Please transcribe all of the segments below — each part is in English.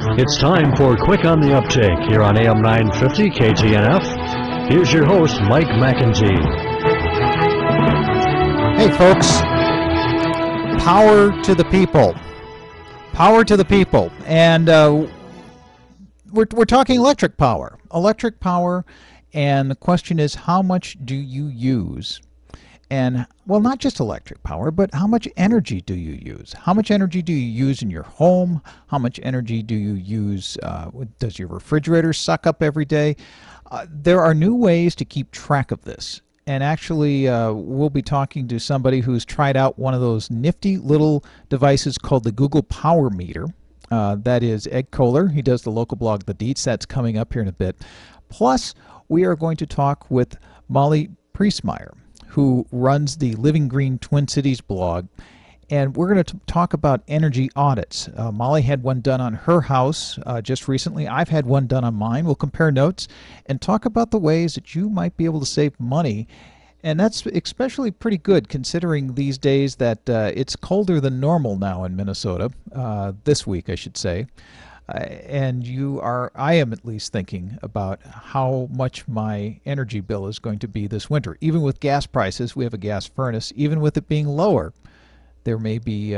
It's time for Quick on the Uptake here on AM 950 KTNF. Here's your host, Mike McEntee. Hey folks, power to the people. Power to the people. And we're talking electric power. Electric power, and the question is, how much do you use? And, well, not just electric power, but how much energy do you use? How much energy do you use in your home? How much energy do you use? Does your refrigerator suck up every day? There are new ways to keep track of this. And actually, we'll be talking to somebody who's tried out one of those nifty little devices called the Google PowerMeter. That is Ed Kohler. He does the local blog, The Deets. That's coming up here in a bit. Plus, we are going to talk with Molly Priesmeyer, who runs the LiveGreenTwinCities blog, and we're going to talk about energy audits. Molly had one done on her house just recently. I've had one done on mine. We'll compare notes and talk about the ways that you might be able to save money, and that's especially pretty good considering these days that it's colder than normal now in Minnesota, this week I should say. And I am at least thinking about how much my energy bill is going to be this winter. Even with gas prices, we have a gas furnace, even with it being lower, there may be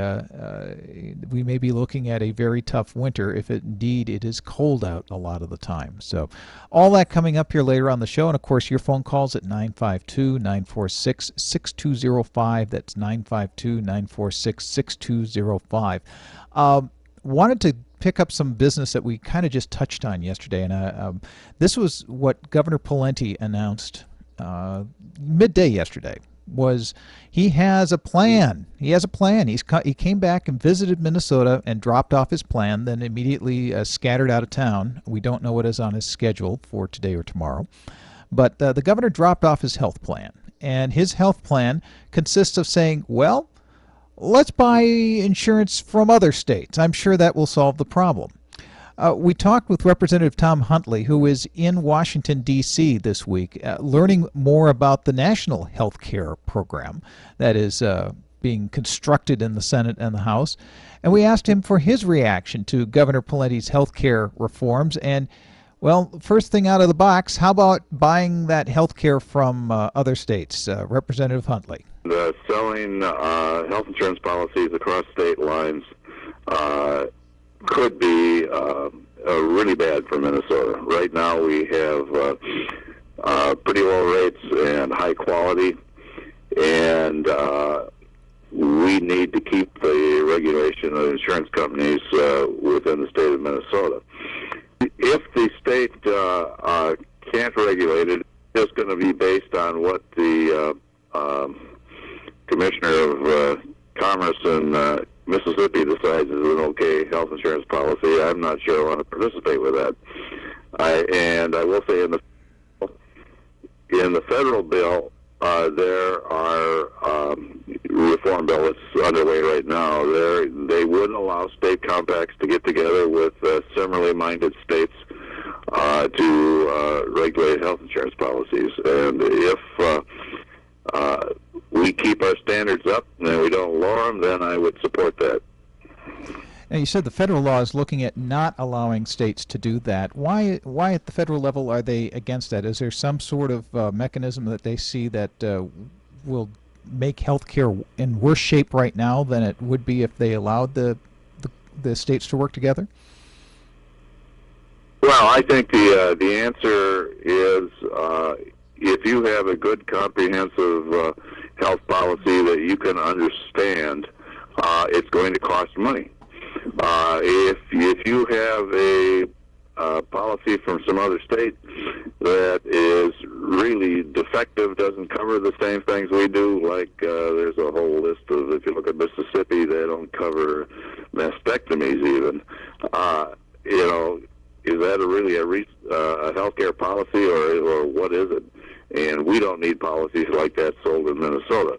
we may be looking at a very tough winter if indeed it is cold out a lot of the time. So all that coming up here later on the show, and of course your phone calls at 952-946-6205. That's 952-946-6205. Wanted to pick up some business that we kind of just touched on yesterday, and this was what Governor Pawlenty announced midday yesterday. Was he has a plan. He has a plan. He came back and visited Minnesota and dropped off his plan, then immediately scattered out of town. We don't know what is on his schedule for today or tomorrow. But the governor dropped off his health plan, and his health plan consists of saying, well, let's buy insurance from other states. I'm sure that will solve the problem. We talked with Representative Tom Huntley, who is in Washington, D.C. this week, learning more about the national health care program that is being constructed in the Senate and the House. And we asked him for his reaction to Governor Pawlenty's health care reforms. And, well, first thing out of the box, how about buying that health care from other states? Representative Huntley. Selling health insurance policies across state lines could be really bad for Minnesota. Right now we have pretty low rates and high quality, and we need to keep the regulation of insurance companies within the state of Minnesota. If the state can't regulate it, it's going to be based on what the Commissioner of Commerce in Mississippi decides is an okay health insurance policy. I'm not sure I want to participate with that. I will say in the federal bill, there are reform bill that's underway right now. They wouldn't allow state compacts to get together with similarly minded states to regulate health insurance policies. And if we keep our standards up and we don't lower them, then I would support that. Now, you said the federal law is looking at not allowing states to do that. Why at the federal level are they against that? Is there some sort of mechanism that they see that will make health care in worse shape right now than it would be if they allowed the states to work together? Well, I think the answer is if you have a good comprehensive health policy that you can understand, it's going to cost money. If you have a policy from some other state that is really defective, doesn't cover the same things we do, like there's a whole list of, if you look at Mississippi, they don't cover mastectomies even. Is that really a healthcare policy, or what is it? And we don't need policies like that sold in Minnesota.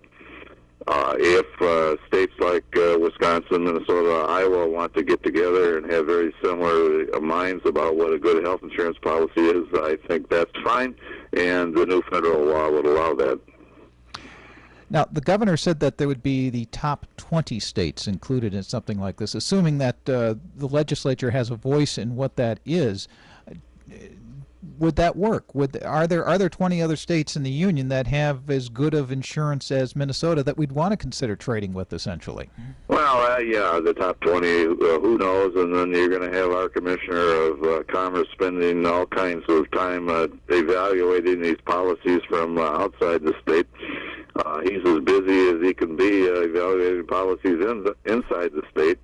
If states like Wisconsin, Minnesota, Iowa want to get together and have very similar minds about what a good health insurance policy is, I think that's fine, and the new federal law would allow that. Now, the governor said that there would be the top 20 states included in something like this, assuming that the legislature has a voice in what that is. Would that work? Are there 20 other states in the union that have as good of insurance as Minnesota that we'd want to consider trading with, essentially? Well, yeah, the top 20, who knows? And then you're going to have our Commissioner of Commerce spending all kinds of time evaluating these policies from outside the state. He's as busy as he can be evaluating policies inside the state.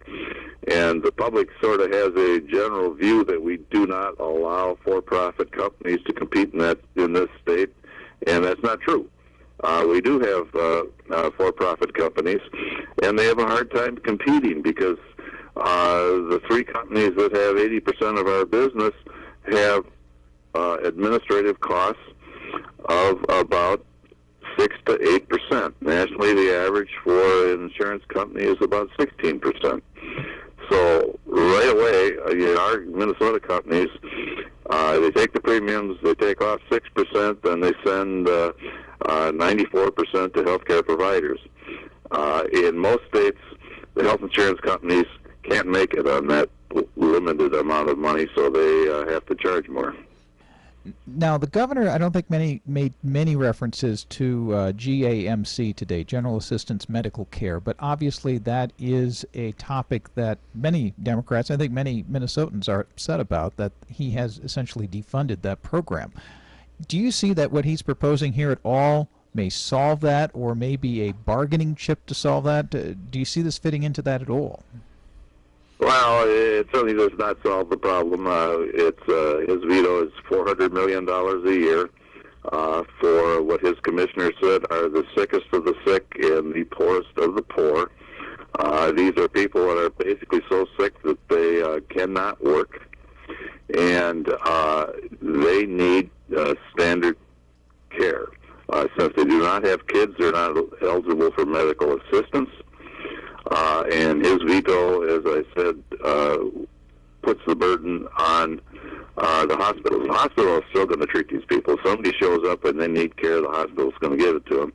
And the public sort of has a general view that we do not allow for-profit companies to compete in this state, and that's not true. We do have for-profit companies, and they have a hard time competing because the three companies that have 80% of our business have administrative costs of about 6 to 8%. Nationally, the average for an insurance company is about 16%. So right away, our Minnesota companies, they take the premiums, they take off 6%, and they send 94% to healthcare providers. In most states, the health insurance companies can't make it on that limited amount of money, so they have to charge more. Now, the governor, I don't think made many references to GAMC today, General Assistance Medical Care, but obviously that is a topic that many Democrats, I think many Minnesotans are upset about, that he has essentially defunded that program. Do you see that what he's proposing here at all may solve that, or may be a bargaining chip to solve that? Do you see this fitting into that at all? Well, it certainly does not solve the problem. His veto is $400 million a year for what his commissioner said are the sickest of the sick and the poorest of the poor. These are people that are basically so sick that they cannot work, and they need standard care. Since they do not have kids, they're not eligible for medical assistance. And his veto, as I said, puts the burden on the hospitals. The hospital is still going to treat these people. Somebody shows up and they need care, the hospital's going to give it to them.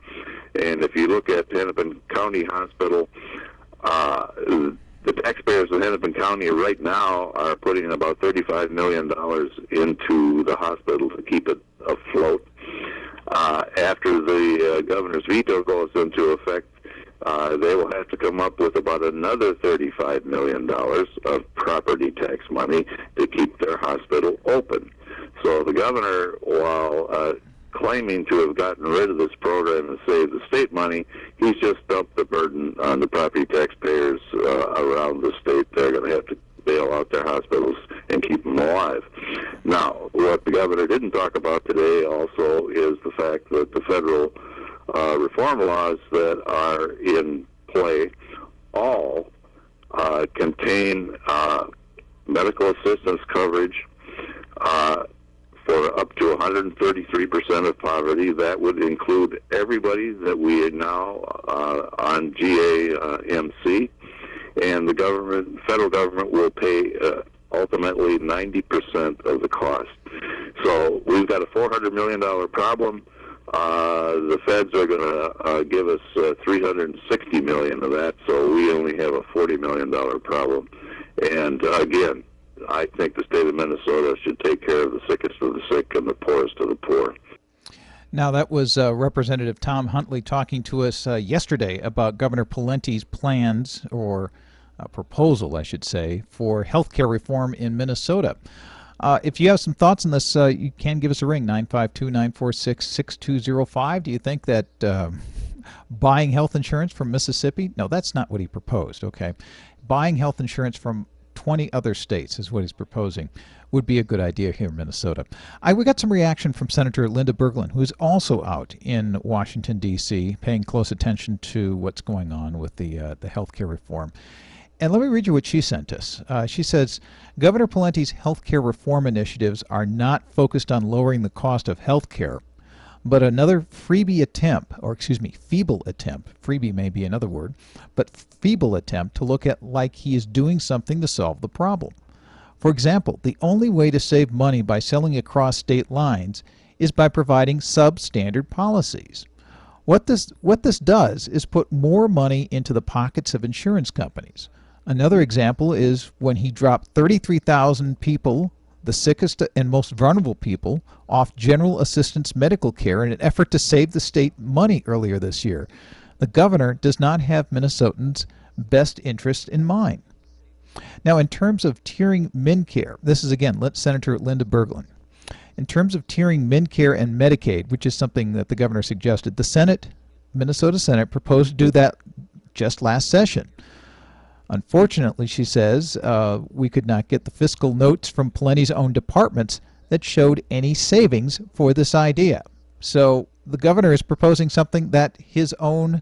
And if you look at Hennepin County Hospital, the taxpayers in Hennepin County right now are putting about $35 million into the hospital to keep it afloat. After the governor's veto goes into effect, they will have to come up with about another $35 million of property tax money to keep their hospital open. So the governor, while claiming to have gotten rid of this program and saved the state money, he's just dumped the burden on the property taxpayers around the state. They're going to have to bail out their hospitals and keep them alive. Now, what the governor didn't talk about today also is the fact that the federal reform laws that are in play all contain medical assistance coverage for up to 133% of poverty. That would include everybody that we are now on GAMC, and the federal government will pay ultimately 90% of the cost. So we've got a $400 million problem. The feds are going to give us $360 million of that, so we only have a $40 million problem. And again, I think the state of Minnesota should take care of the sickest of the sick and the poorest of the poor. Now, that was Representative Tom Huntley talking to us yesterday about Governor Pawlenty's plans, or proposal, I should say, for health care reform in Minnesota. If you have some thoughts on this, you can give us a ring, 952-946-6205. Do you think that buying health insurance from Mississippi, no, that's not what he proposed, okay. Buying health insurance from 20 other states is what he's proposing, would be a good idea here in Minnesota. We got some reaction from Senator Linda Berglund, who is also out in Washington, D.C., paying close attention to what's going on with the health care reform. And let me read you what she sent us. She says, Governor Pawlenty's health care reform initiatives are not focused on lowering the cost of health care, but another feeble attempt, freebie may be another word, but feeble attempt to look at like he is doing something to solve the problem. For example, the only way to save money by selling across state lines is by providing substandard policies. What this does is put more money into the pockets of insurance companies. Another example is when he dropped 33,000 people, the sickest and most vulnerable people, off general assistance medical care in an effort to save the state money earlier this year. The governor does not have Minnesotans' best interest in mind. Now, in terms of tiering MnCare, this is again Senator Linda Berglund. In terms of tiering MnCare and Medicaid, which is something that the governor suggested, the Minnesota Senate proposed to do that just last session. Unfortunately, she says, we could not get the fiscal notes from Plenty's own departments that showed any savings for this idea. So the governor is proposing something that his own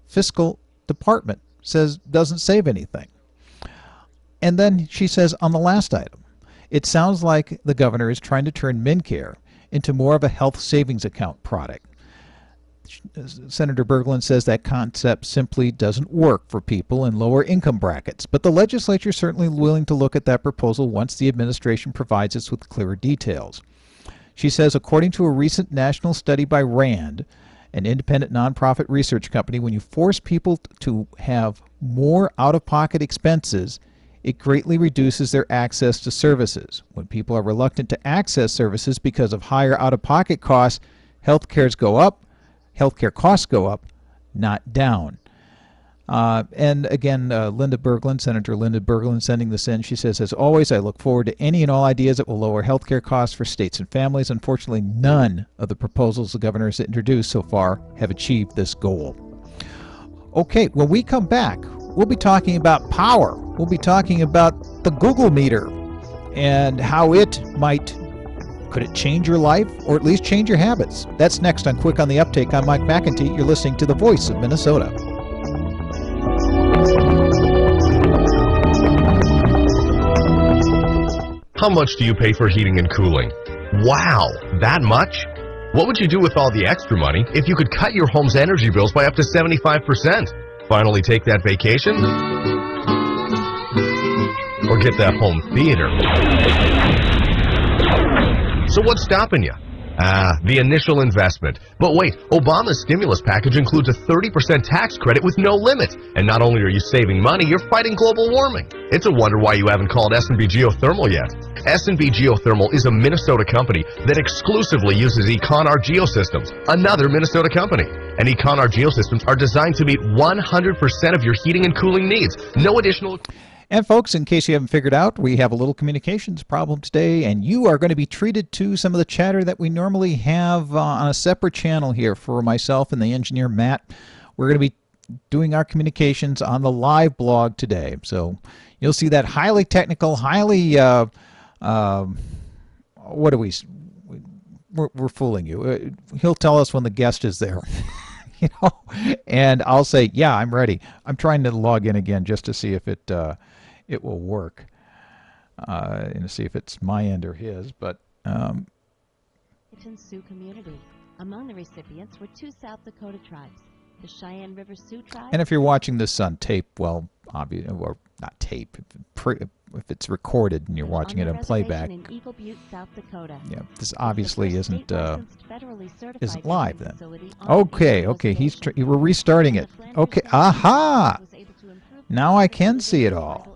fiscal department says doesn't save anything. And then she says on the last item, it sounds like the governor is trying to turn MnCare into more of a health savings account product. Senator Berglund says that concept simply doesn't work for people in lower income brackets, but the legislature is certainly willing to look at that proposal once the administration provides us with clearer details. She says, according to a recent national study by RAND, an independent nonprofit research company, when you force people to have more out-of-pocket expenses, it greatly reduces their access to services. When people are reluctant to access services because of higher out-of-pocket costs, healthcare costs go up, not down. And again, Senator Linda Berglund sending this in. She says, as always, I look forward to any and all ideas that will lower healthcare costs for states and families. Unfortunately, none of the proposals the governor has introduced so far have achieved this goal. Okay, when we come back, we'll be talking about power. We'll be talking about the Google meter and how could it change your life or at least change your habits? That's next on Quick on the Uptake. I'm Mike McEntee. You're listening to the Voice of Minnesota. How much do you pay for heating and cooling? Wow, that much? What would you do with all the extra money if you could cut your home's energy bills by up to 75%? Finally take that vacation? Or get that home theater? So what's stopping you? The initial investment. But wait, Obama's stimulus package includes a 30% tax credit with no limit. And not only are you saving money, you're fighting global warming. It's a wonder why you haven't called S&B Geothermal yet. S&B Geothermal is a Minnesota company that exclusively uses Econar Geosystems, another Minnesota company. And Econar Geosystems are designed to meet 100% of your heating and cooling needs. No additional... And folks, in case you haven't figured out, we have a little communications problem today, and you are going to be treated to some of the chatter that we normally have on a separate channel here for myself and the engineer, Matt. We're going to be doing our communications on the live blog today. So you'll see that highly technical, highly, we're fooling you. He'll tell us when the guest is there. And I'll say, yeah, I'm ready. I'm trying to log in again just to see if it will work, and see if it's my end or his. But Sioux community. Among the recipients were 2 South Dakota tribes, the Cheyenne River Sioux tribe. And if you're watching this on tape, well, obviously, or not tape, if it's recorded and you're watching it on playback, in Eagle Butte, South Dakota. Yeah, this obviously isn't live then. Okay, we're restarting it. Okay, aha! Now I can see it all.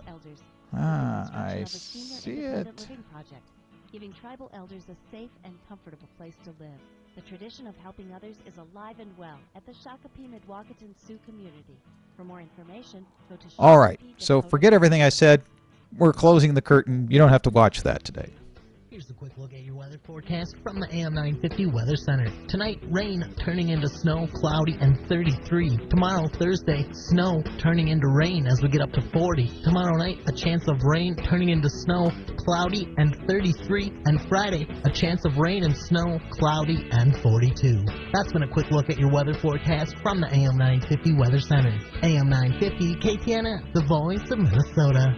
I see it. Giving tribal elders a safe and comfortable place to live. The tradition of helping others is alive and well at the Shakopee Midwauketon Sioux community. For more information, go to All right, so forget everything I said. We're closing the curtain. You don't have to watch that today. Here's a quick look at your weather forecast from the AM 950 Weather Center. Tonight, rain turning into snow, cloudy, and 33. Tomorrow, Thursday, snow turning into rain as we get up to 40. Tomorrow night, a chance of rain turning into snow, cloudy, and 33. And Friday, a chance of rain and snow, cloudy, and 42. That's been a quick look at your weather forecast from the AM 950 Weather Center. AM 950 KTNF, the voice of Minnesota.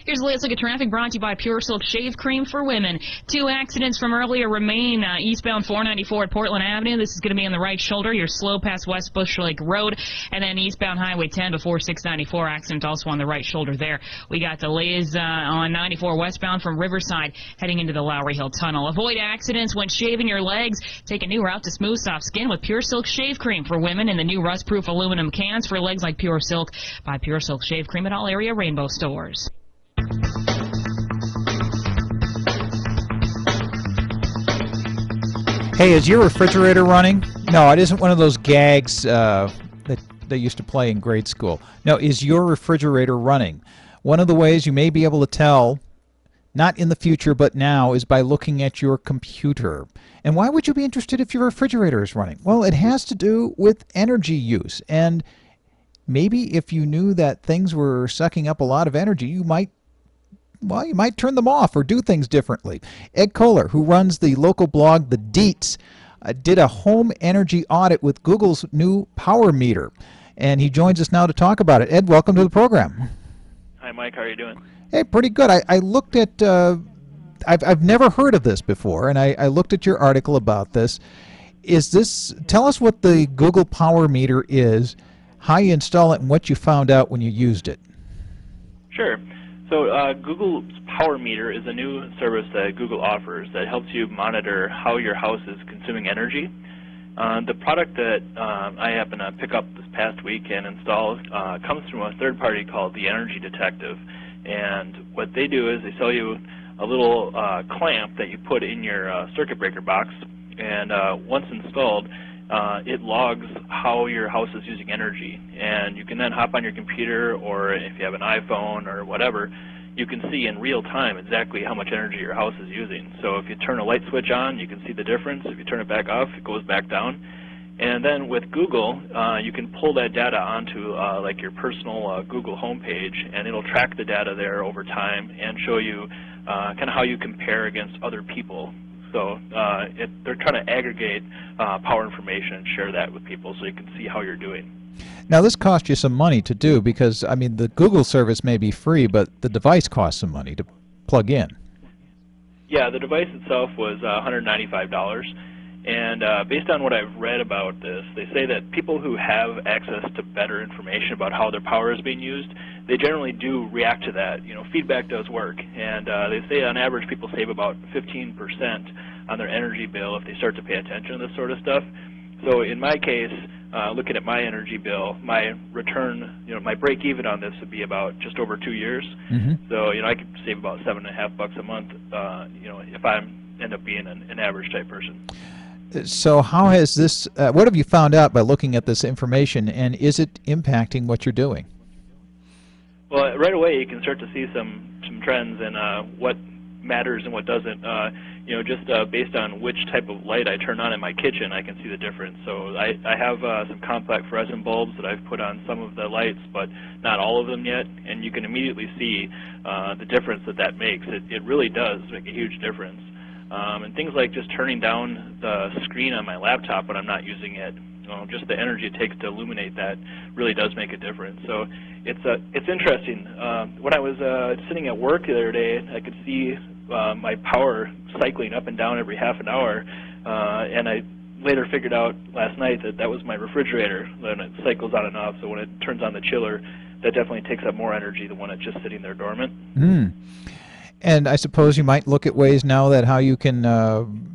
Here's the latest look at traffic brought to you by Pure Silk Shave Cream for Women. 2 accidents from earlier remain eastbound 494 at Portland Avenue. This is going to be on the right shoulder. You're slow past West Bush Lake Road. And then eastbound Highway 10 before 694. Accident also on the right shoulder there. We got delays on 94 westbound from Riverside heading into the Lowry Hill Tunnel. Avoid accidents when shaving your legs. Take a new route to smooth, soft skin with Pure Silk Shave Cream for Women in the new rust-proof aluminum cans for legs like Pure Silk. Buy Pure Silk Shave Cream at all area Rainbow stores. Hey, is your refrigerator running? No, it isn't one of those gags that they used to play in grade school. No, is your refrigerator running? One of the ways you may be able to tell, not in the future but now, is by looking at your computer. And why would you be interested if your refrigerator is running? Well, it has to do with energy use. And maybe if you knew that things were sucking up a lot of energy, you might turn them off or do things differently. Ed Kohler, who runs the local blog, The Deets, did a home energy audit with Google's new PowerMeter. And he joins us now to talk about it. Ed, welcome to the program. Hi, Mike. How are you doing? Hey, pretty good. I looked at, I've never heard of this before, and I looked at your article about this. Tell us what the Google PowerMeter is, how you install it, and what you found out when you used it. Sure. So Google's PowerMeter is a new service that Google offers that helps you monitor how your house is consuming energy. The product that I happened to pick up this past week and install comes from a third party called the Energy Detective. And what they do is they sell you a little clamp that you put in your circuit breaker box, and once installed, it logs how your house is using energy. And you can then hop on your computer, or if you have an iPhone or whatever, you can see in real time exactly how much energy your house is using. So if you turn a light switch on, you can see the difference. If you turn it back off, it goes back down. And then with Google, you can pull that data onto like your personal Google homepage, and it'll track the data there over time and show you kind of how you compare against other people. So they're trying to aggregate power information and share that with people so you can see how you're doing. Now, this cost you some money to do because, I mean, the Google service may be free, but the device costs some money to plug in. Yeah, the device itself was $195. And based on what I've read about this, they say that people who have access to better information about how their power is being used, they generally do react to that. You know, feedback does work. And they say on average people save about 15% on their energy bill if they start to pay attention to this sort of stuff. So in my case, looking at my energy bill, my return, my break even on this would be about just over 2 years. Mm-hmm. So, I could save about $7.50 a month, if I end up being an average type person. So how has this, what have you found out by looking at this information, and is it impacting what you're doing? Well, right away you can start to see some trends in what matters and what doesn't. Just based on which type of light I turn on in my kitchen, I can see the difference. So I have some compact fluorescent bulbs that I've put on some of the lights, but not all of them yet, and you can immediately see the difference that makes. It really does make a huge difference. And things like just turning down the screen on my laptop when I'm not using it, just the energy it takes to illuminate that really does make a difference. So it's interesting. When I was sitting at work the other day, I could see my power cycling up and down every half an hour, and I later figured out last night that was my refrigerator, and it cycles on and off. So when it turns on the chiller, that definitely takes up more energy than when it's just sitting there dormant. Mm. And I suppose you might look at ways now that how you can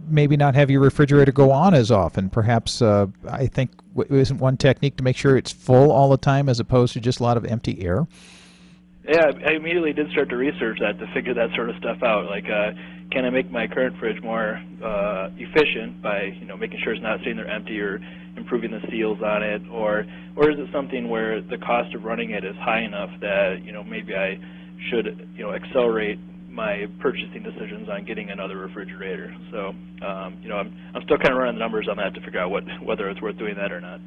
maybe not have your refrigerator go on as often. Perhaps I think isn't one technique to make sure it's full all the time as opposed to just a lot of empty air? Yeah, I immediately did start to research that to figure that sort of stuff out. Like, can I make my current fridge more efficient by making sure it's not sitting there empty or improving the seals on it, or is it something where the cost of running it is high enough that maybe I should accelerate my purchasing decisions on getting another refrigerator. So, I'm still kind of running the numbers on that to figure out whether it's worth doing that or not.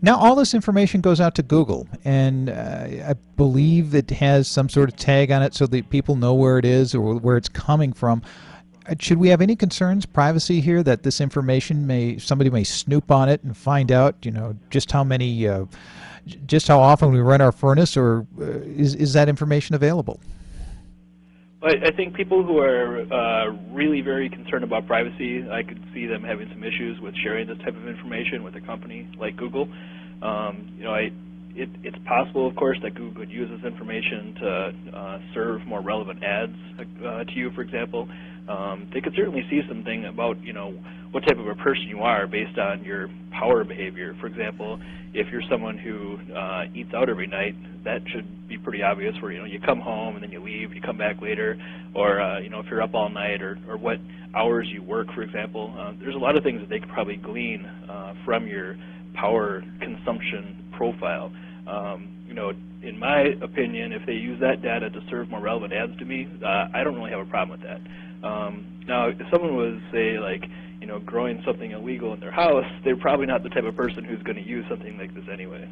Now, all this information goes out to Google, and I believe it has some sort of tag on it so that people know where it is or where it's coming from. Should we have any concerns, privacy here, that this information somebody may snoop on it and find out, just how many, just how often we run our furnace, or is that information available? I think people who are really very concerned about privacy, I could see them having some issues with sharing this type of information with a company like Google. It's possible, of course, that Google could use this information to serve more relevant ads to you, for example. They could certainly see something about, what type of a person you are based on your power behavior. For example, if you're someone who eats out every night, that should be pretty obvious where, you come home and then you leave, you come back later, or, if you're up all night, or what hours you work, for example. There's a lot of things that they could probably glean from your power consumption profile. In my opinion, if they use that data to serve more relevant ads to me, I don't really have a problem with that. Now, if someone was, say, like, growing something illegal in their house, they're probably not the type of person who's going to use something like this anyway.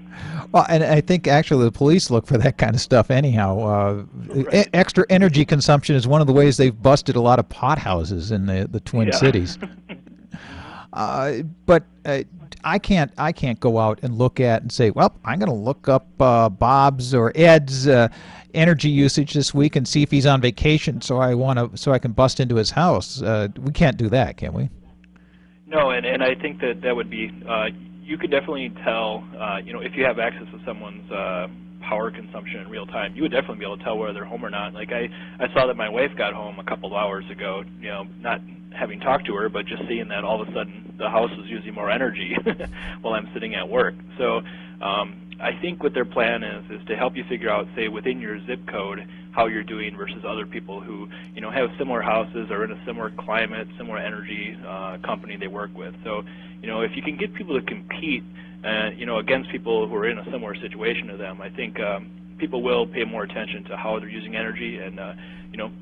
Well, and I think actually the police look for that kind of stuff anyhow. Right. Extra energy consumption is one of the ways they've busted a lot of pot houses in the Twin Cities. But I can't go out and look at and say, well, I'm going to look up Bob's or Ed's energy usage this week and see if he's on vacation, so I can bust into his house. We can't do that, can we? No, and I think that would be, you could definitely tell, if you have access to someone's power consumption in real time, you would definitely be able to tell whether they're home or not. Like I saw that my wife got home a couple of hours ago, not having talked to her, but just seeing that all of a sudden the house was using more energy while I'm sitting at work. So I think what their plan is to help you figure out, say, within your zip code, how you're doing versus other people who, have similar houses or in a similar climate, similar energy company they work with. So, if you can get people to compete, against people who are in a similar situation to them, I think people will pay more attention to how they're using energy and,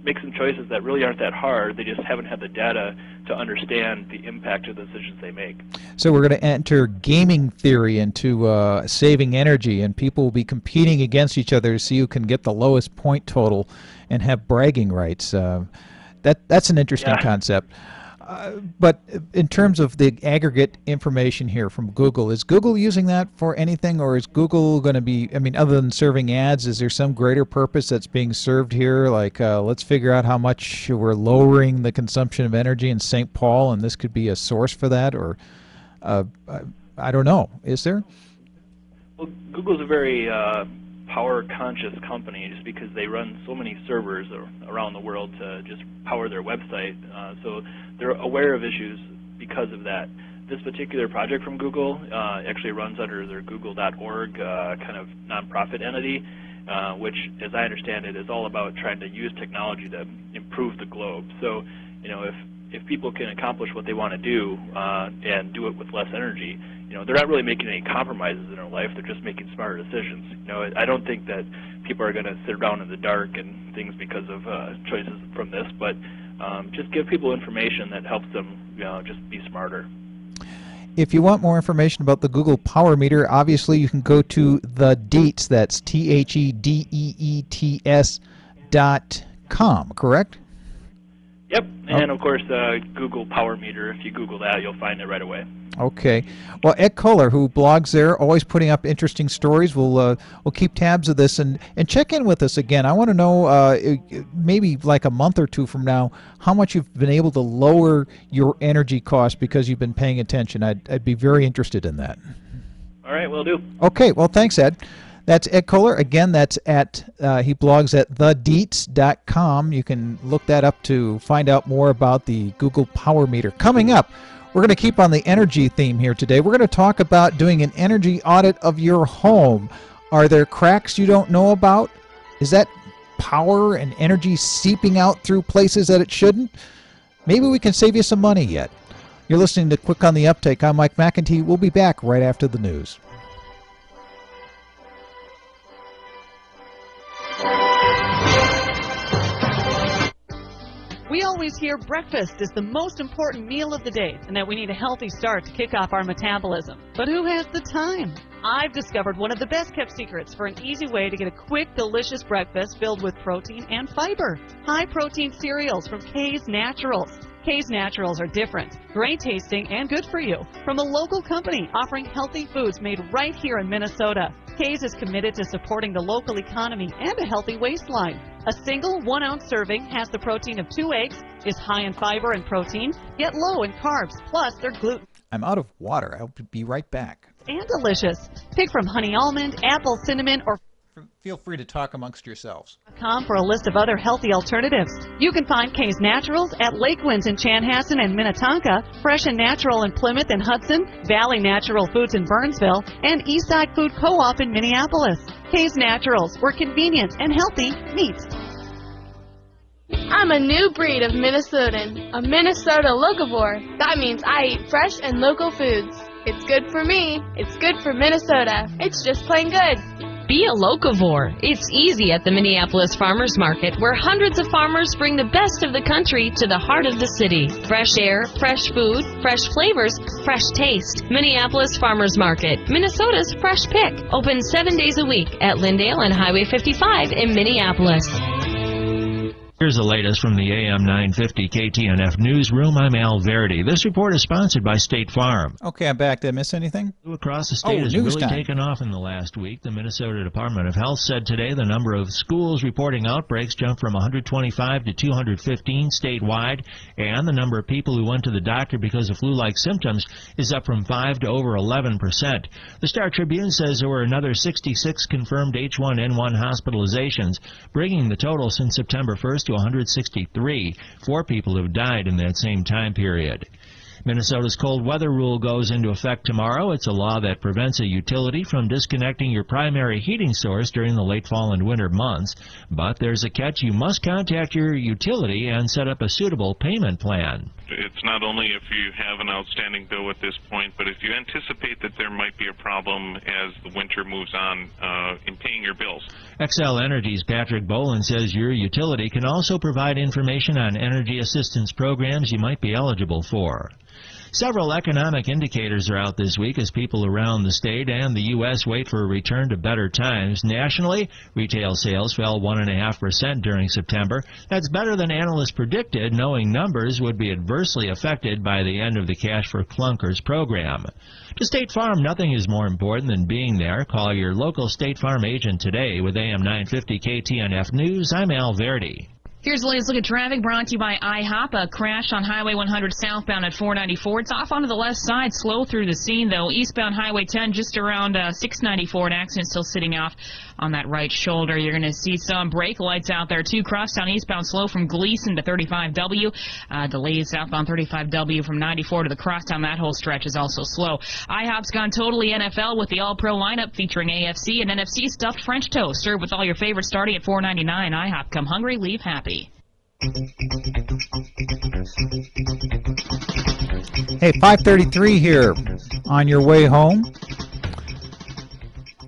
make some choices that really aren't that hard. They just haven't had the data to understand the impact of the decisions they make. So we're going to enter gaming theory into saving energy, and people will be competing against each other to see who can get the lowest point total and have bragging rights. That's an interesting concept. But in terms of the aggregate information here from Google, is Google using that for anything, or is Google going to be, other than serving ads, is there some greater purpose that's being served here? Like, let's figure out how much we're lowering the consumption of energy in St. Paul, and this could be a source for that, or I don't know. Is there? Well, Google's a very power-conscious company just because they run so many servers around the world to just power their website. So they're aware of issues because of that. This particular project from Google actually runs under their Google.org kind of nonprofit entity, which, as I understand it, is all about trying to use technology to improve the globe. So, if people can accomplish what they want to do and do it with less energy, they're not really making any compromises in their life. They're just making smarter decisions. I don't think that people are going to sit around in the dark and things because of choices from this, but just give people information that helps them, just be smarter. If you want more information about the Google PowerMeter, obviously you can go to the Deets. That's TheDeets.com, correct? Yep, and of course Google PowerMeter. If you Google that, you'll find it right away. Okay. Well, Ed Kohler, who blogs there, always putting up interesting stories. We'll keep tabs of this and check in with us again. I want to know, maybe like a month or two from now, how much you've been able to lower your energy costs because you've been paying attention. I'd be very interested in that. All right, will do. Okay. Well, thanks, Ed. That's Ed Kohler. Again, that's he blogs at thedeets.com. You can look that up to find out more about the Google PowerMeter. Coming up, we're going to keep on the energy theme here today. We're going to talk about doing an energy audit of your home. Are there cracks you don't know about? Is that power and energy seeping out through places that it shouldn't? Maybe we can save you some money yet. You're listening to Quick on the Uptake. I'm Mike McEntee. We'll be back right after the news. We always hear breakfast is the most important meal of the day and that we need a healthy start to kick off our metabolism. But who has the time? I've discovered one of the best-kept secrets for an easy way to get a quick, delicious breakfast filled with protein and fiber. High-protein cereals from K's Naturals. K's Naturals are different, great tasting, and good for you. From a local company offering healthy foods made right here in Minnesota. K's is committed to supporting the local economy and a healthy waistline. A single 1-ounce serving has the protein of 2 eggs, is high in fiber and protein, yet low in carbs, plus they're gluten. I'm out of water. I'll be right back. And delicious. Pick from honey almond, apple, cinnamon, or Feel free to talk amongst yourselves. .com for a list of other healthy alternatives. You can find K's Naturals at Lakewinds in Chanhassen and Minnetonka, Fresh and Natural in Plymouth and Hudson, Valley Natural Foods in Burnsville, and Eastside Food Co-op in Minneapolis. K's Naturals, where convenience and healthy meet. I'm a new breed of Minnesotan, a Minnesota locavore. That means I eat fresh and local foods. It's good for me. It's good for Minnesota. It's just plain good. Be a locavore. It's easy at the Minneapolis Farmers Market, where hundreds of farmers bring the best of the country to the heart of the city. Fresh air, fresh food, fresh flavors, fresh taste. Minneapolis Farmers Market, Minnesota's fresh pick. Open 7 days a week at Lyndale and Highway 55 in Minneapolis. Here's the latest from the AM 950 KTNF Newsroom. I'm Al Verdi. This report is sponsored by State Farm. Okay, I'm back. Did I miss anything? Across the state has really taken off in the last week. The Minnesota Department of Health said today the number of schools reporting outbreaks jumped from 125 to 215 statewide, and the number of people who went to the doctor because of flu-like symptoms is up from 5 to over 11%. The Star Tribune says there were another 66 confirmed H1N1 hospitalizations, bringing the total since September 1st to 163. 4 people have died in that same time period. Minnesota's cold weather rule goes into effect tomorrow. It's a law that prevents a utility from disconnecting your primary heating source during the late fall and winter months. But there's a catch. You must contact your utility and set up a suitable payment plan. It's not only if you have an outstanding bill at this point, but if you anticipate that there might be a problem as the winter moves on in paying your bills. Xcel Energy's Patrick Boland says your utility can also provide information on energy assistance programs you might be eligible for. Several economic indicators are out this week as people around the state and the U.S. wait for a return to better times. Nationally, retail sales fell 1.5% during September. That's better than analysts predicted, knowing numbers would be adversely affected by the end of the Cash for Clunkers program. To State Farm, nothing is more important than being there. Call your local State Farm agent today. With AM 950 KTNF News, I'm Al Verdi. Here's the latest look at traffic brought to you by IHOP. A crash on Highway 100 southbound at 494. It's off onto the left side, slow through the scene, though. Eastbound Highway 10 just around 694. An accident still sitting off on that right shoulder. You're going to see some brake lights out there, too. Crosstown eastbound slow from Gleason to 35W. Delays southbound 35W from 94 to the crosstown. That whole stretch is also slow. IHOP's gone totally NFL with the All-Pro lineup featuring AFC and NFC stuffed French toast. Served with all your favorites starting at $4.99. IHOP. Come hungry, leave happy. Hey, 5:33 here on your way home.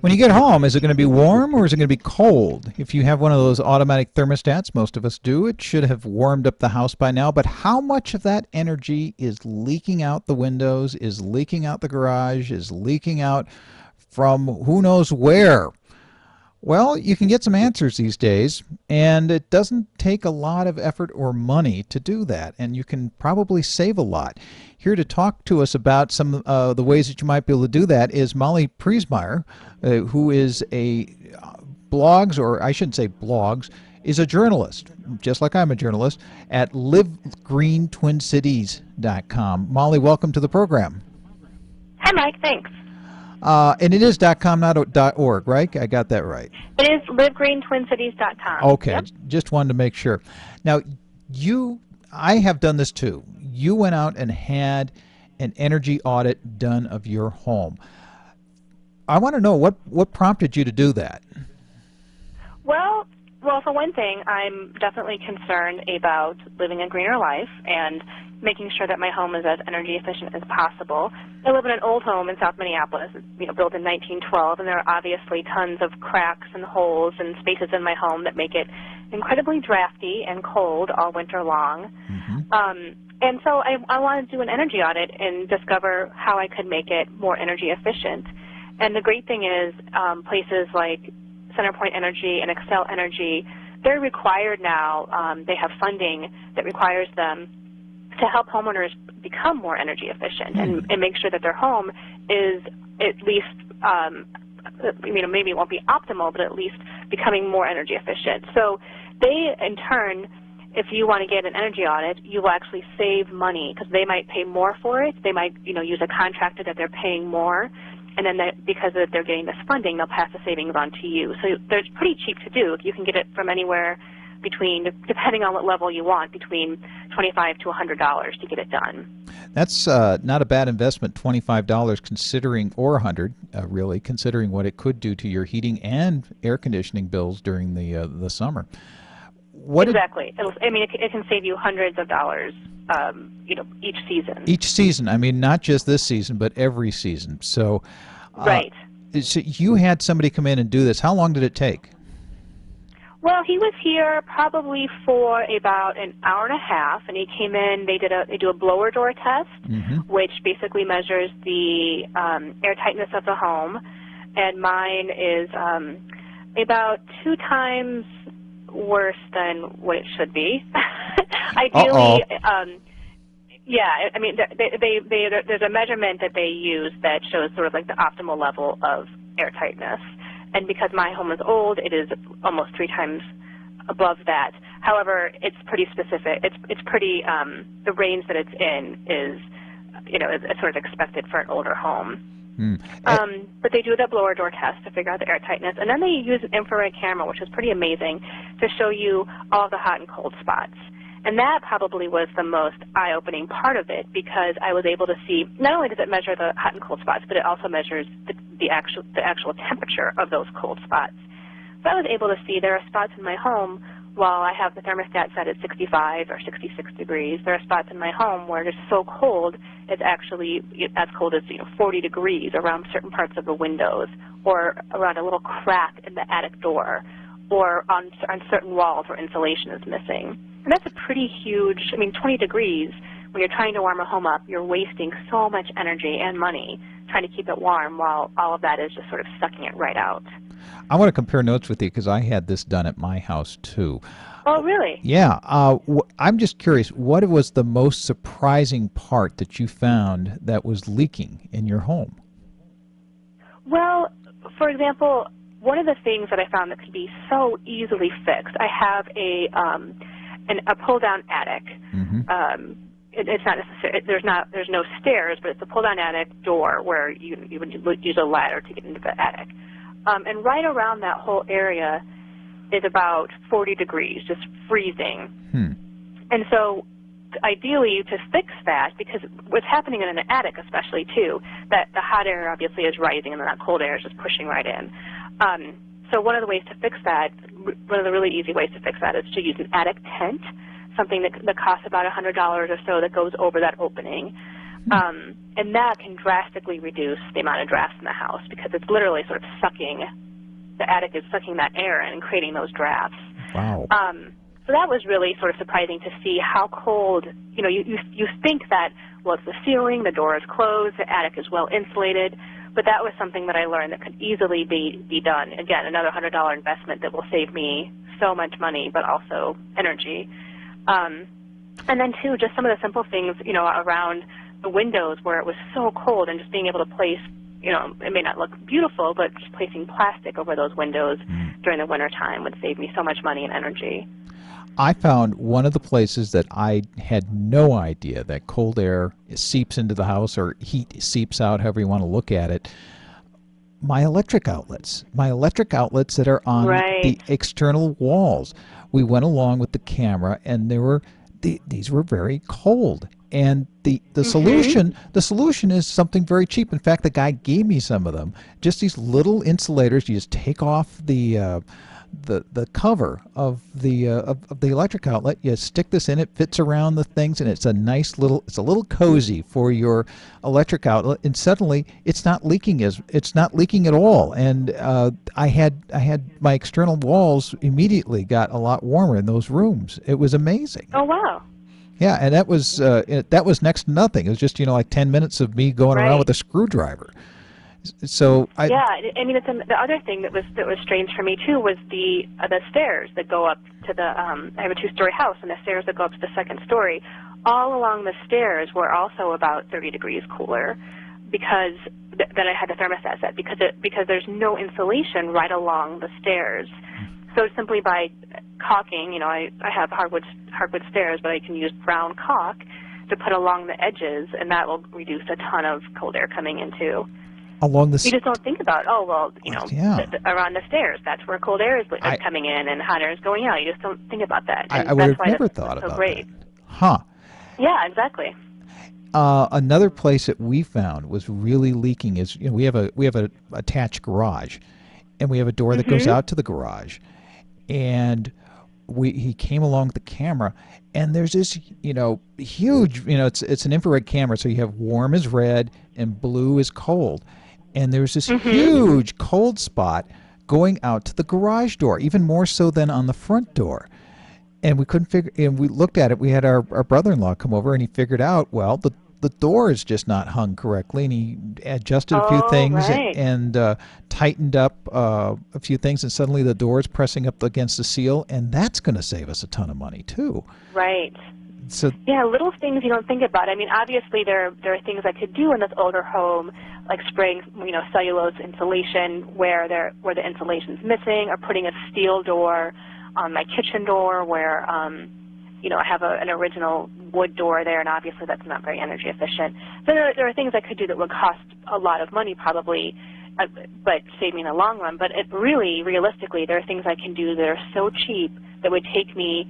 When you get home, is it going to be warm or is it going to be cold? If you have one of those automatic thermostats, most of us do, it should have warmed up the house by now. But how much of that energy is leaking out the windows, is leaking out the garage, is leaking out from who knows where? Well, you can get some answers these days, and it doesn't take a lot of effort or money to do that, and you can probably save a lot. Here to talk to us about some of the ways that you might be able to do that is Molly Priesmeyer, who is a is a journalist, just like I'm a journalist, at LiveGreenTwinCities.com. Molly, welcome to the program. Hi, Mike. Thanks. And it is .com, not .org, right? I got that right. It is LiveGreenTwinCities.com. Okay, yep. Just wanted to make sure. Now, I have done this too. You went out and had an energy audit done of your home. I want to know what prompted you to do that. Well, for one thing, I'm definitely concerned about living a greener life and making sure that my home is as energy efficient as possible. I live in an old home in South Minneapolis. It's built in 1912, and there are obviously tons of cracks and holes and spaces in my home that make it incredibly drafty and cold all winter long. Mm-hmm. And so I wanted to do an energy audit and discover how I could make it more energy efficient. And the great thing is places like CenterPoint Energy and Xcel Energy, they're required now. They have funding that requires them to help homeowners become more energy efficient and make sure that their home is at least maybe it won't be optimal, but at least becoming more energy efficient. So they, in turn, if you want to get an energy audit, you will actually save money because they might pay more for it. They might, use a contractor that they're paying more, and then because they're getting this funding, they'll pass the savings on to you. So they're pretty cheap to do. You can get it from anywhere between, depending on what level you want, between $25 to $100 to get it done. That's not a bad investment, $25 considering, or $100 really, considering what it could do to your heating and air conditioning bills during the summer. Exactly. It can save you hundreds of dollars, each season. Each season. I mean, not just this season, but every season. So, right. So you had somebody come in and do this. How long did it take? Well, he was here probably for about an hour and a half, and he came in. They do a blower door test, which basically measures the air tightness of the home, and mine is about 2 times worse than what it should be. Ideally, there's a measurement that they use that shows sort of like the optimal level of air tightness. And because my home is old, it is almost 3 times above that. However, it's pretty specific. It's pretty, the range that it's in is, it's sort of expected for an older home. But they do the blower door test to figure out the air tightness. And then they use an infrared camera, which is pretty amazing, to show you all of the hot and cold spots. And that probably was the most eye-opening part of it, because I was able to see, not only does it measure the hot and cold spots, but it also measures the actual temperature of those cold spots. So I was able to see there are spots in my home, while I have the thermostat set at 65 or 66 degrees, there are spots in my home where it's so cold, it's actually as cold as 40 degrees around certain parts of the windows, or around a little crack in the attic door, or on certain walls where insulation is missing. And that's a pretty huge, 20 degrees, when you're trying to warm a home up, you're wasting so much energy and money trying to keep it warm, while all of that is just sort of sucking it right out. I want to compare notes with you because I had this done at my house too. Oh, really? Yeah. I'm just curious, what was the most surprising part that you found that was leaking in your home? Well, for example, one of the things that I found that could be so easily fixed, I have a pull-down attic. It's not necessary. There's no stairs, but it's a pull-down attic door where you would use a ladder to get into the attic. And right around that whole area is about 40 degrees, just freezing. And so ideally to fix that, because what's happening in an attic especially too, that the hot air obviously is rising and then that cold air is just pushing right in. So one of the ways to fix that, one of the really easy ways to fix that is to use an attic tent, something that costs about $100 or so that goes over that opening. And that can drastically reduce the amount of drafts in the house, because it's literally sort of sucking, the attic is sucking that air in and creating those drafts. Wow. So that was really sort of surprising to see how cold, you think that, well, it's the ceiling, the door is closed, the attic is well insulated, but that was something that I learned that could easily be done. Again, another $100 investment that will save me so much money, but also energy. And then, too, just some of the simple things, around the windows where it was so cold, and just being able to place, it may not look beautiful, but just placing plastic over those windows during the wintertime would save me so much money and energy. I found one of the places that I had no idea that cold air seeps into the house, or heat seeps out, however you want to look at it. My electric outlets that are on the external walls. We went along with the camera, and these were very cold. And the solution is something very cheap. In fact, the guy gave me some of them. Just these little insulators. You just take off the cover of the electric outlet. You stick this in. It fits around the things, and it's a little cozy for your electric outlet. And suddenly, it's not leaking at all. And I had my external walls immediately got a lot warmer in those rooms. It was amazing. Oh, wow. Yeah, and that was next to nothing. It was just like 10 minutes of me going around with a screwdriver. So the other thing that was strange for me too was the stairs that go up to the I have a 2-story house, and the stairs that go up to the 2nd story, all along the stairs were also about 30 degrees cooler, because then I had the thermostat set because there's no insulation right along the stairs. So simply by caulking, you know, I have hardwood stairs, but I can use brown caulk to put along the edges, and that will reduce a ton of cold air coming into. Along the you just don't think about, oh, well, you know, yeah. Around the stairs, that's where cold air is coming in and hot air is going out. You just don't think about that. And I would have that's never why thought so about great. that. Huh. Yeah, exactly. Another place that we found was really leaking is, you know, we have a attached garage, and we have a door that goes out to the garage, and he came along with the camera, and there's this, you know, huge, you know, it's an infrared camera, so you have warm is red and blue is cold, and there's this huge cold spot going out to the garage door, even more so than on the front door. And we couldn't figure, and we looked at it. We had our brother-in-law come over, and he figured out, well, the door is just not hung correctly, and he adjusted a few things and tightened up a few things, and suddenly the door is pressing up against the seal, and that's going to save us a ton of money too. Right. So yeah, little things you don't think about. I mean, obviously there are things I could do in this older home, like spraying, you know, cellulose insulation where the insulation's missing, or putting a steel door on my kitchen door where, you know, I have an original wood door there, and obviously that's not very energy efficient. So there are things I could do that would cost a lot of money probably, but save me in the long run. But realistically, there are things I can do that are so cheap that would take me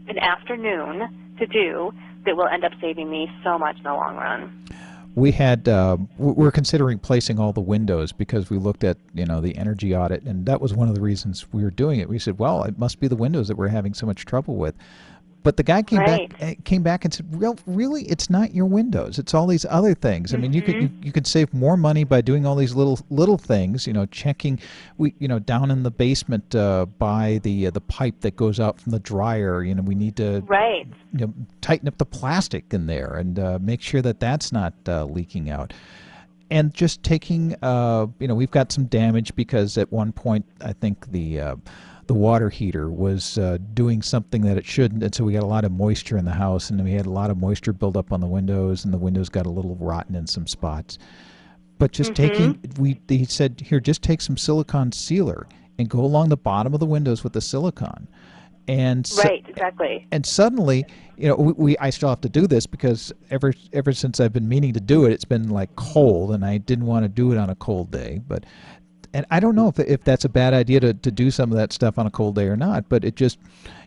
an afternoon to do that will end up saving me so much in the long run. We had we're considering placing all the windows because we looked at, you know, the energy audit, and that was one of the reasons we were doing it. We said, well, it must be the windows that we're having so much trouble with. But the guy came back and said, "Well, really, it's not your windows. It's all these other things. I mean, you could save more money by doing all these little things. You know, checking, down in the basement by the pipe that goes out from the dryer. You know, we need to tighten up the plastic in there and make sure that that's not leaking out." And just taking, we've got some damage because at one point I think the water heater was doing something that it shouldn't, and so we got a lot of moisture in the house, and we had a lot of moisture build up on the windows, and the windows got a little rotten in some spots. But just he said, here, just take some silicone sealer and go along the bottom of the windows with the silicone. And exactly. And suddenly, you know, I still have to do this because ever since I've been meaning to do it, it's been like cold, and I didn't want to do it on a cold day, and I don't know if that's a bad idea to do some of that stuff on a cold day or not, but it just,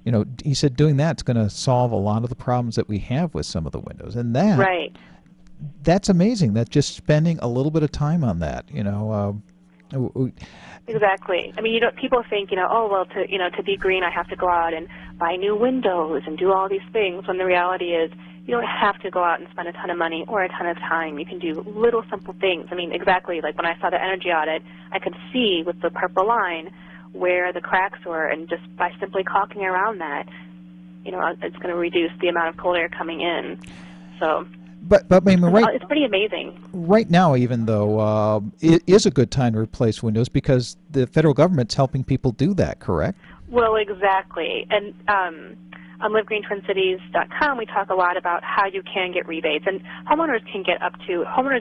you know, he said doing that's going to solve a lot of the problems that we have with some of the windows. And that's amazing. That just spending a little bit of time on that, you know. Exactly. I mean, people think, you know, oh, well, to be green, I have to go out and buy new windows and do all these things, when the reality is you don't have to go out and spend a ton of money or a ton of time. You can do little simple things. I mean, exactly, like when I saw the energy audit, I could see with the purple line where the cracks were, and just by simply caulking around that, you know, it's going to reduce the amount of cold air coming in. So, but I mean, it's pretty amazing. Right now, even though it is a good time to replace windows because the federal government's helping people do that, correct? Well, exactly. And on LiveGreenTwinCities.com, we talk a lot about how you can get rebates, and homeowners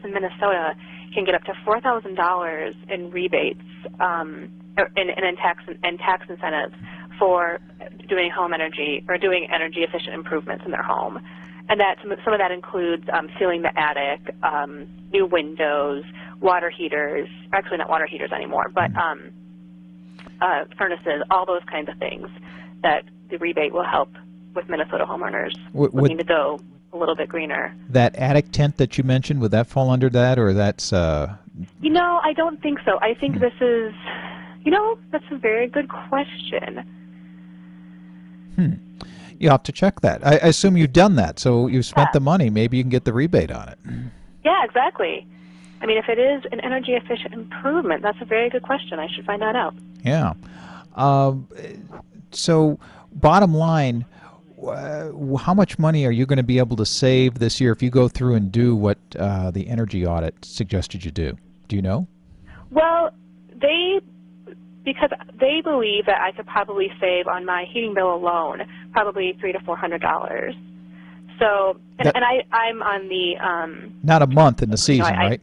in Minnesota can get up to $4,000 in rebates in tax incentives for doing home energy or doing energy efficient improvements in their home. And that some of that includes sealing the attic, new windows, water heaters, actually not water heaters anymore, but furnaces, all those kinds of things that the rebate will help with Minnesota homeowners looking to go a little bit greener. That attic tent that you mentioned, would that fall under that, or that's... You know, I don't think so. I think this is, you know, that's a very good question. You have to check that. I assume you've done that, so you've spent the money. Maybe you can get the rebate on it. Yeah, exactly. I mean, if it is an energy efficient improvement, that's a very good question. I should find that out. Yeah. So, bottom line, how much money are you going to be able to save this year if you go through and do what the energy audit suggested you do? Do you know? Well, because they believe that I could probably save on my heating bill alone probably $300 to $400. So, and I'm on the not a month in the season, right?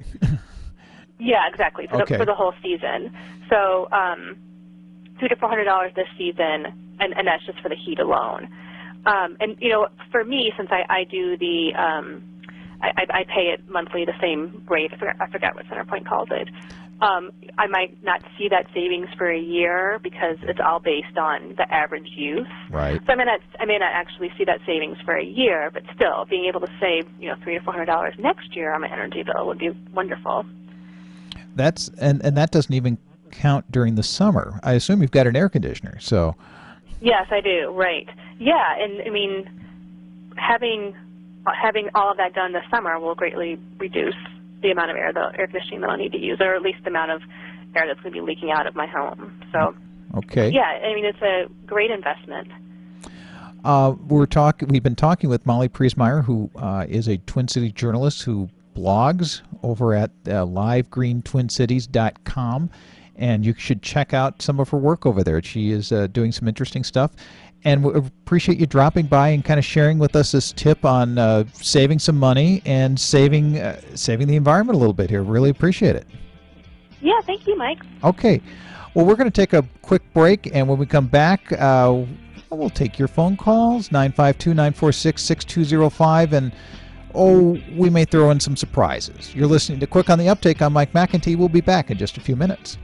Yeah, exactly, for the whole season. So $300 to $400 this season, and that's just for the heat alone. And, you know, for me, since I do the, I pay it monthly the same rate, I forgot what CenterPoint calls it, I might not see that savings for a year because it's all based on the average use. Right. So I may not actually see that savings for a year, but still, being able to save, you know, $300 to $400 next year on my energy bill would be wonderful. That's and that doesn't even count during the summer. I assume you've got an air conditioner, so. Yes, I do. Right. Yeah, and I mean, having all of that done this summer will greatly reduce the amount of air conditioning that I'll need to use, or at least the amount of air that's going to be leaking out of my home. So. Okay. Yeah, I mean, it's a great investment. We've been talking with Molly Priesmeyer, who is a Twin Cities journalist who blogs over at LiveGreenTwinCities.com, and you should check out some of her work over there. She is doing some interesting stuff, and we appreciate you dropping by and kind of sharing with us this tip on saving some money and saving the environment a little bit here. Really appreciate it. Yeah, thank you, Mike. Okay. Well, we're going to take a quick break, and when we come back, we'll take your phone calls, 952-946-6205, and we may throw in some surprises. You're listening to Quick on the Uptake. I'm Mike McEntee. We'll be back in just a few minutes.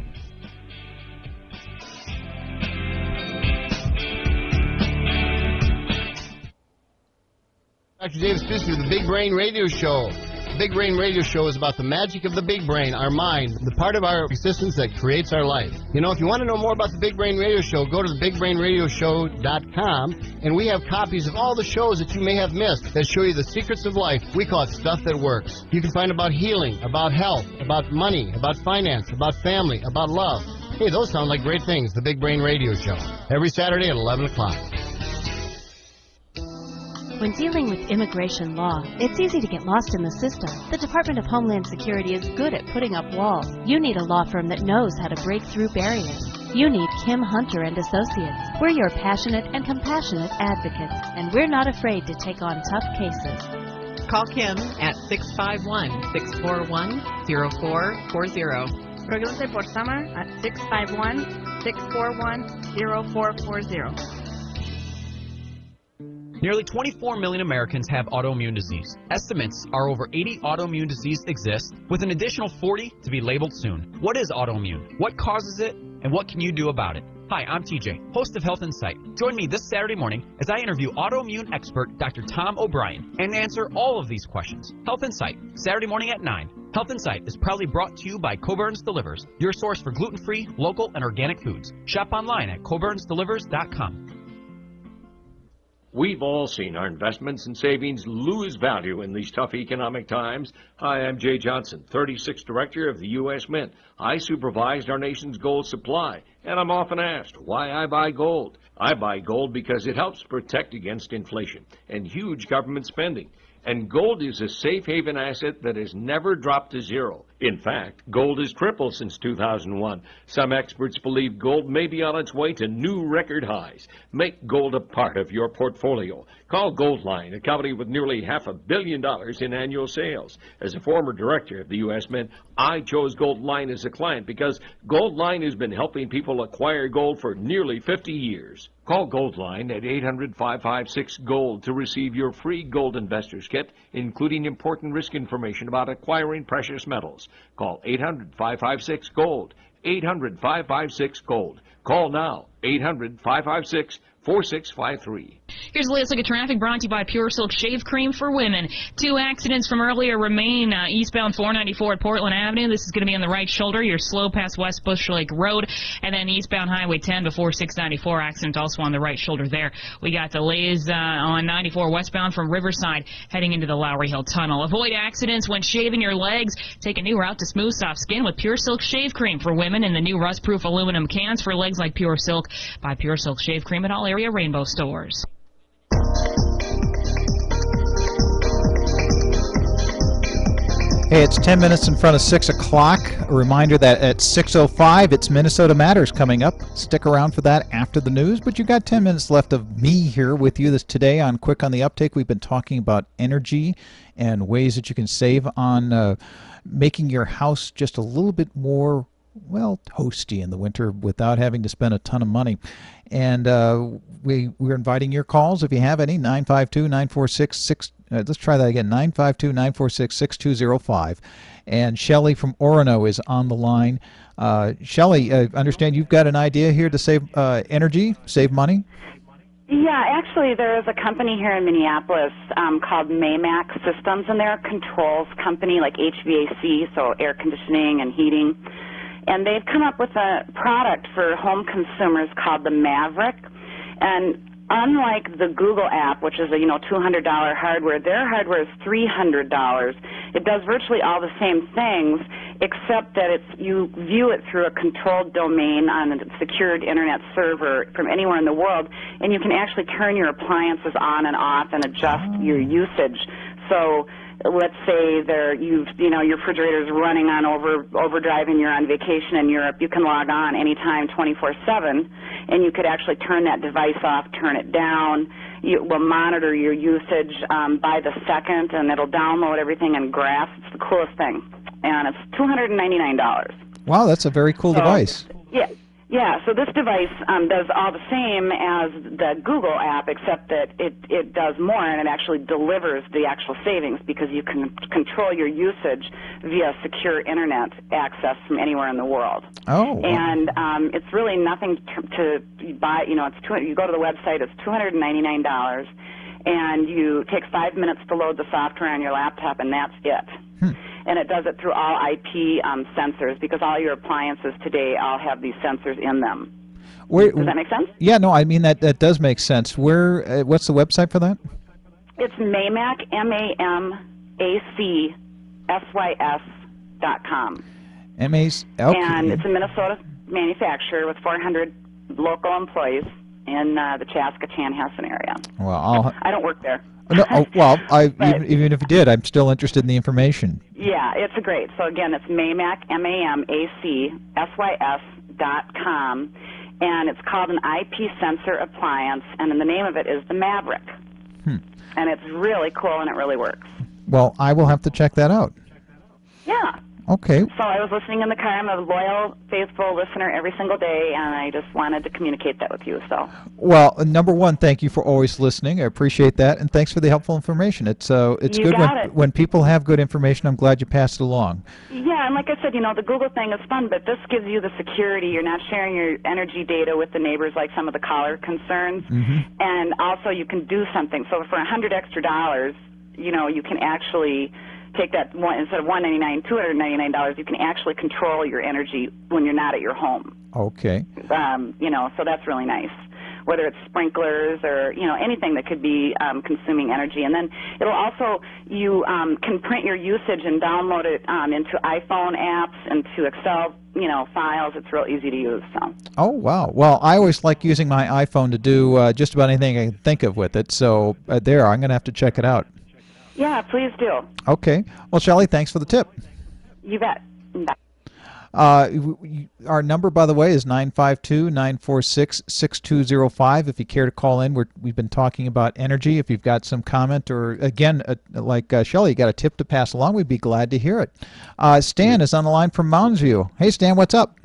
Dr. Davis Bisbee with the Big Brain Radio Show. The Big Brain Radio Show is about the magic of the big brain, our mind, the part of our existence that creates our life. You know, if you want to know more about the Big Brain Radio Show, go to thebigbrainradioshow.com, and we have copies of all the shows that you may have missed that show you the secrets of life. We call it Stuff That Works. You can find about healing, about health, about money, about finance, about family, about love. Hey, those sound like great things. The Big Brain Radio Show, every Saturday at 11 o'clock. When dealing with immigration law, it's easy to get lost in the system. The Department of Homeland Security is good at putting up walls. You need a law firm that knows how to break through barriers. You need Kim Hunter and Associates. We're your passionate and compassionate advocates, and we're not afraid to take on tough cases. Call Kim at 651-641-0440. Pregunte por Summer at 651-641-0440. Nearly 24 million Americans have autoimmune disease. Estimates are over 80 autoimmune diseases exist, with an additional 40 to be labeled soon. What is autoimmune? What causes it? And what can you do about it? Hi, I'm TJ, host of Health Insight. Join me this Saturday morning as I interview autoimmune expert Dr. Tom O'Brien and answer all of these questions. Health Insight, Saturday morning at 9. Health Insight is proudly brought to you by Coburn's Delivers, your source for gluten-free, local, and organic foods. Shop online at coburnsdelivers.com. We've all seen our investments and savings lose value in these tough economic times. Hi, I'm Jay Johnson, 36th Director of the U.S. Mint. I supervised our nation's gold supply, and I'm often asked why I buy gold. I buy gold because it helps protect against inflation and huge government spending. And gold is a safe haven asset that has never dropped to zero. In fact, gold has tripled since 2001. Some experts believe gold may be on its way to new record highs. Make gold a part of your portfolio. Call Goldline, a company with nearly $500 million in annual sales. As a former director of the U.S. Mint, I chose Goldline as a client because Goldline has been helping people acquire gold for nearly 50 years. Call Goldline at 800-556-GOLD to receive your free Gold Investors Kit, including important risk information about acquiring precious metals. Call 800-556-GOLD, 800-556-GOLD. Call now, 800-556-4653. Here's the latest look at traffic brought to you by Pure Silk Shave Cream for Women. 2 accidents from earlier remain eastbound 494 at Portland Avenue. This is going to be on the right shoulder. You're slow past West Bush Lake Road. And then eastbound Highway 10 before 694 accident also on the right shoulder there. We got delays on 94 westbound from Riverside heading into the Lowry Hill Tunnel. Avoid accidents when shaving your legs. Take a new route to smooth, soft skin with Pure Silk Shave Cream for Women in the new rust-proof aluminum cans for legs like Pure Silk. Buy Pure Silk Shave Cream at all area Rainbow stores. Hey, it's 10 minutes in front of 6 o'clock. A reminder that at 6:05, it's Minnesota Matters coming up. Stick around for that after the news, but you got 10 minutes left of me here with you today on Quick on the Uptake. We've been talking about energy and ways that you can save on making your house just a little bit more, well, toasty in the winter without having to spend a ton of money. And we're inviting your calls if you have any. 952-946-6. Let's try that again. 952-946-6205. And Shelley from Orono is on the line. Shelley, I understand you've got an idea here to save energy, save money. Yeah, actually, there is a company here in Minneapolis called Maymac Systems, and they're a controls company like HVAC, so air conditioning and heating. And they've come up with a product for home consumers called the Maverick. And unlike the Google app, which is a $200 hardware, their hardware is $300. It does virtually all the same things, except that you view it through a controlled domain on a secured internet server from anywhere in the world, and you can actually turn your appliances on and off and adjust your usage. So let's say your refrigerator is running on overdrive and you're on vacation in Europe, you can log on anytime 24/7, and you could actually turn that device off, turn it down. It will monitor your usage by the second, and it'll download everything in graphs. It's the coolest thing, and it's $299. Wow, that's a very cool device. Yeah, so this device does all the same as the Google app, except that it does more, and it actually delivers the actual savings because you can control your usage via secure internet access from anywhere in the world. Oh. And it's really nothing to buy. You go to the website, it's $299, and you take 5 minutes to load the software on your laptop, and that's it. And it does it through all IP sensors, because all your appliances today all have these sensors in them. Does that make sense? Yeah, no, I mean that does make sense. What's the website for that? It's Maymac, MAMACSYS.com. Okay. And it's a Minnesota manufacturer with 400 local employees in the Chaska-Chanhassen area. Well, I don't work there. No, even if you did, I'm still interested in the information. Yeah, it's great. So again, it's Maymac, MAMACSYS.com, and it's called an IP sensor appliance, and the name of it is the Maverick. And it's really cool, and it really works. Well, I will have to check that out. Yeah. Okay. So I was listening in the car. I'm a loyal, faithful listener every single day, and I just wanted to communicate that with you. So. Well, number one, thank you for always listening. I appreciate that, and thanks for the helpful information. It's good when people have good information. I'm glad you passed it along. Yeah, and like I said, the Google thing is fun, but this gives you the security. You're not sharing your energy data with the neighbors like some of the Kohler concerns, and also you can do something. So for $100 extra, you can actually take that instead of $199, $299, you can actually control your energy when you're not at your home. Okay. So that's really nice. Whether it's sprinklers or anything that could be consuming energy, and then it'll also you can print your usage and download it into iPhone apps, into Excel files. It's real easy to use. So. Oh wow! Well, I always like using my iPhone to do just about anything I can think of with it. So I'm going to have to check it out. Yeah, please do. Okay. Well, Shelley, thanks for the tip. You bet. Bye. Our number, by the way, is 952-946-6205. If you care to call in, we've been talking about energy. If you've got some comment or, again, like Shelley, you got a tip to pass along, we'd be glad to hear it. Stan is on the line from Mounds View. Hey, Stan, what's up?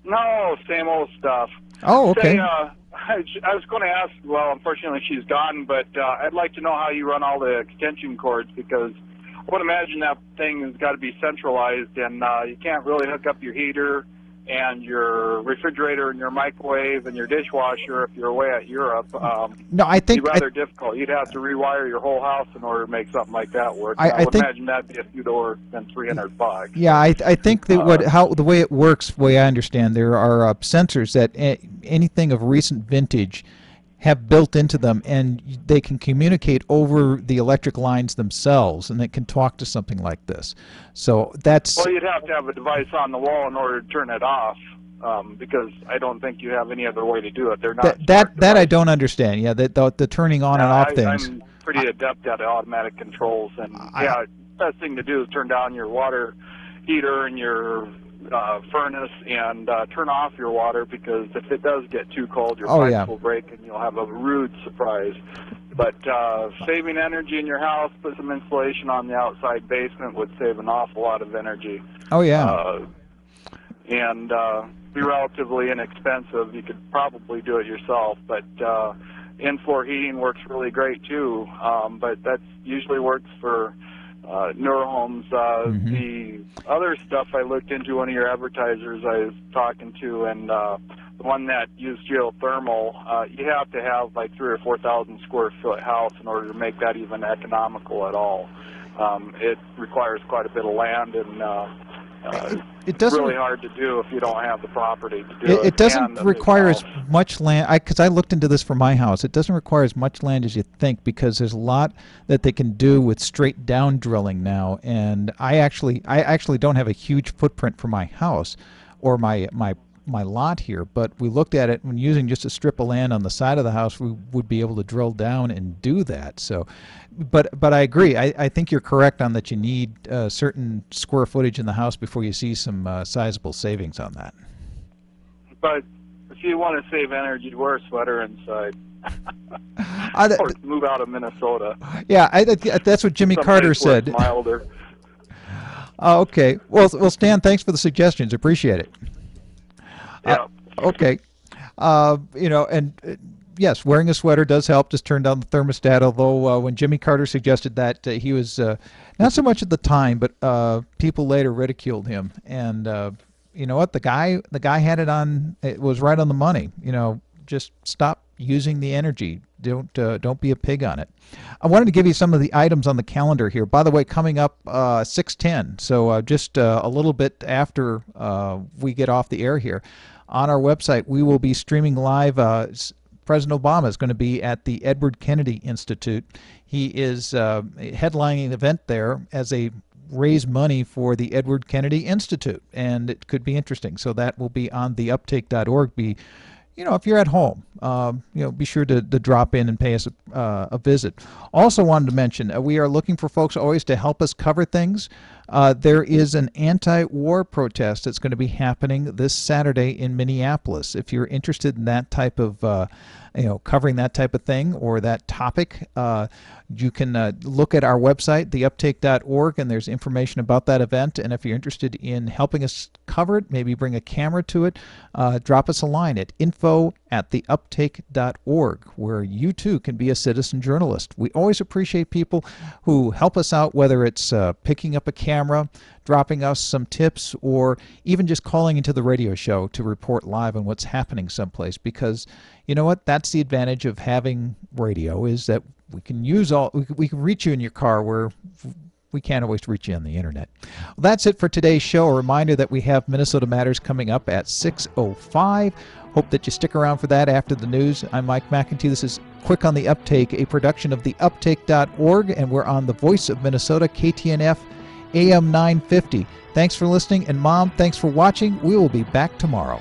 No, same old stuff. Oh, okay. Say, I was going to ask, well, unfortunately she's gone, but I'd like to know how you run all the extension cords, because I would imagine that thing has got to be centralized, and you can't really hook up your heater and your refrigerator and your microwave and your dishwasher if you're away at Europe. No, I think it'd be rather difficult. You'd have to rewire your whole house in order to make something like that work. I would imagine that'd be a few dollars than $300. Yeah, I think that the way it works, the way I understand, there are sensors that anything of recent vintage have built into them, and they can communicate over the electric lines themselves, and they can talk to something like this. So that's... Well, you'd have to have a device on the wall in order to turn it off, because I don't think you have any other way to do it. They're not that I don't understand. Yeah, the turning on and off things. I'm pretty adept at automatic controls, and best thing to do is turn down your water heater and your furnace and turn off your water, because if it does get too cold, your pipes will break and you'll have a rude surprise. But saving energy in your house, put some insulation on the outside basement would save an awful lot of energy. Oh, yeah. And be relatively inexpensive. You could probably do it yourself, but in-floor heating works really great too. But that usually works for newer homes. The other stuff I looked into, one of your advertisers I was talking to, and the one that used geothermal, you have to have like 3,000 or 4,000 square foot house in order to make that even economical at all. It requires quite a bit of land, and it doesn't, it's really hard to do if you don't have the property to do it. It doesn't require as much land, because I looked into this for my house. It doesn't require as much land as you think, because there's a lot that they can do with straight down drilling now. And I actually don't have a huge footprint for my house or my lot here, but we looked at it, when using just a strip of land on the side of the house, we would be able to drill down and do that. So, but I agree. I think you're correct on that. You need certain square footage in the house before you see some sizable savings on that. But if you want to save energy, wear a sweater inside. Or move out of Minnesota. Yeah, that's what Jimmy Carter said. Milder. Okay. Well, Stan, thanks for the suggestions. Appreciate it. Yeah. Okay. Yes, wearing a sweater does help. Just turn down the thermostat. Although when Jimmy Carter suggested that, he was not so much at the time, but people later ridiculed him. And you know what? The guy had it on. It was right on the money. Just stop using the energy. Don't be a pig on it. I wanted to give you some of the items on the calendar here. By the way, coming up 6:10, so just a little bit after we get off the air here, on our website we will be streaming live. President Obama is going to be at the Edward Kennedy Institute. He is headlining an event there as a raise money for the Edward Kennedy Institute, and it could be interesting. So that will be on the uptake.org. If you're at home, be sure to drop in and pay us a visit. Also wanted to mention, we are looking for folks always to help us cover things. There is an anti-war protest that's going to be happening this Saturday in Minneapolis. If you're interested in that type of, covering that type of thing or that topic, you can look at our website, theuptake.org, and there's information about that event. And if you're interested in helping us cover it, maybe bring a camera to it, drop us a line at info@theuptake.org, where you too can be a citizen journalist. We always appreciate people who help us out, whether it's picking up a camera, dropping us some tips, or even just calling into the radio show to report live on what's happening someplace. Because you know what? That's the advantage of having radio, is that we can reach you in your car where we can't always reach you on the internet. Well, that's it for today's show. A reminder that we have Minnesota Matters coming up at 6:05. Hope that you stick around for that after the news. I'm Mike McEntee. This is Quick on the Uptake, a production of theuptake.org, and we're on the Voice of Minnesota, KTNF AM 950. Thanks for listening, and Mom, thanks for watching. We will be back tomorrow.